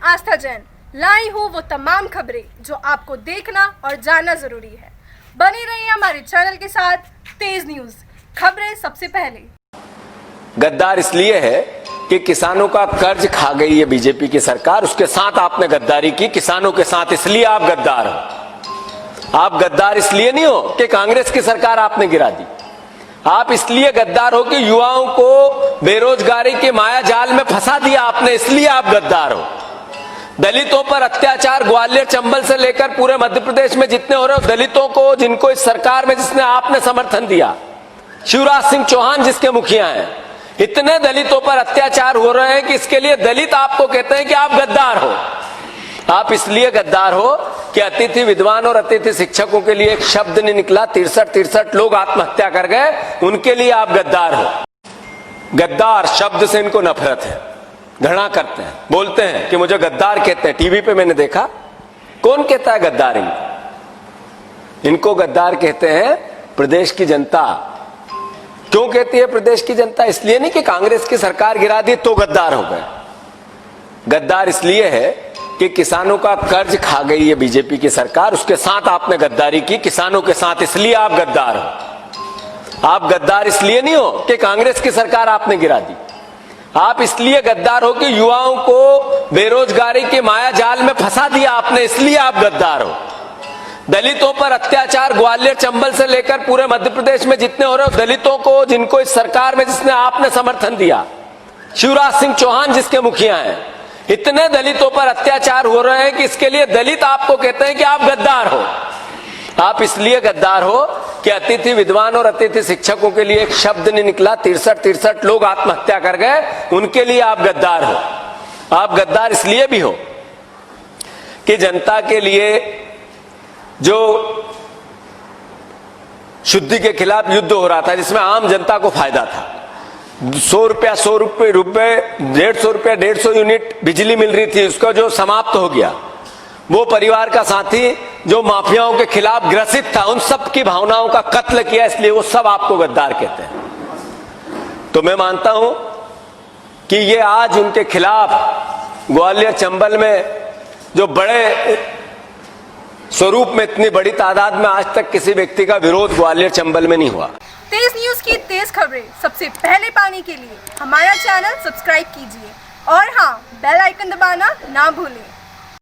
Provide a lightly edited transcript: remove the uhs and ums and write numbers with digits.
आस्था जैन लाई हूँ वो तमाम खबरें जो आपको देखना और जानना जरूरी है। बने रहिए हमारे चैनल के साथ। तेज न्यूज, खबरें सबसे पहले। गद्दार इसलिए है कि किसानों का कर्ज खा गई है बीजेपी की सरकार, उसके साथ आपने गद्दारी की किसानों के साथ, इसलिए आप गद्दार हो। आप गद्दार इसलिए नहीं हो कि कांग्रेस की सरकार आपने गिरा दी। आप इसलिए गद्दार हो कि युवाओं को बेरोजगारी के माया जाल में फंसा दिया आपने, इसलिए आप गद्दार हो। दलितों पर अत्याचार ग्वालियर चंबल से लेकर पूरे मध्य प्रदेश में जितने हो रहे हो, दलितों को जिनको इस सरकार में जिसने आपने समर्थन दिया, शिवराज सिंह चौहान जिसके मुखिया हैं, इतने दलितों पर अत्याचार हो रहे हैं कि इसके लिए दलित आपको कहते हैं कि आप गद्दार हो। आप इसलिए गद्दार हो कि अतिथि विद्वान और अतिथि शिक्षकों के लिए एक शब्द नहीं निकला, 63 लोग आत्महत्या कर गए, उनके लिए आप गद्दार हो। गद्दार शब्द से इनको नफरत है, घृणा करते हैं, बोलते हैं कि मुझे गद्दार कहते हैं। टीवी पे मैंने देखा, कौन कहता है गद्दार इनको गद्दार कहते हैं प्रदेश की जनता। क्यों कहती है प्रदेश की जनता? इसलिए नहीं कि कांग्रेस की सरकार गिरा दी तो गद्दार हो गए। गद्दार इसलिए है कि किसानों का कर्ज खा गई है बीजेपी की सरकार, उसके साथ आपने गद्दारी की किसानों के साथ, इसलिए आप गद्दार हो। आप गद्दार इसलिए नहीं हो कि कांग्रेस की सरकार आपने गिरा दी। आप इसलिए गद्दार हो कि युवाओं को बेरोजगारी के माया जाल में फंसा दिया आपने, इसलिए आप गद्दार हो। दलितों पर अत्याचार ग्वालियर चंबल से लेकर पूरे मध्य प्रदेश में जितने हो रहे हो, दलितों को जिनको इस सरकार में जिसने आपने समर्थन दिया, शिवराज सिंह चौहान जिसके मुखिया हैं, इतने दलितों पर अत्याचार हो रहे हैं कि इसके लिए दलित आपको कहते हैं कि आप गद्दार हो। आप इसलिए गद्दार हो कि अतिथि विद्वान और अतिथि शिक्षकों के लिए एक शब्द नहीं निकला, 63 लोग आत्महत्या कर गए, उनके लिए आप गद्दार हो। आप गद्दार इसलिए भी हो कि जनता के लिए जो शुद्धि के खिलाफ युद्ध हो रहा था, जिसमें आम जनता को फायदा था, 100 रुपया 150 यूनिट बिजली मिल रही थी, उसका जो समाप्त हो गया, वो परिवार का साथी जो माफियाओं के खिलाफ ग्रसित था, उन सब की भावनाओं का कत्ल किया, इसलिए वो सब आपको गद्दार कहते हैं। तो मैं मानता हूं कि ये आज उनके खिलाफ ग्वालियर चंबल में जो बड़े स्वरूप में, इतनी बड़ी तादाद में आज तक किसी व्यक्ति का विरोध ग्वालियर चंबल में नहीं हुआ। तेज न्यूज की तेज खबरें सबसे पहले पाने के लिए हमारा चैनल सब्सक्राइब कीजिए और हाँ, बेल आइकन दबाना ना भूलें।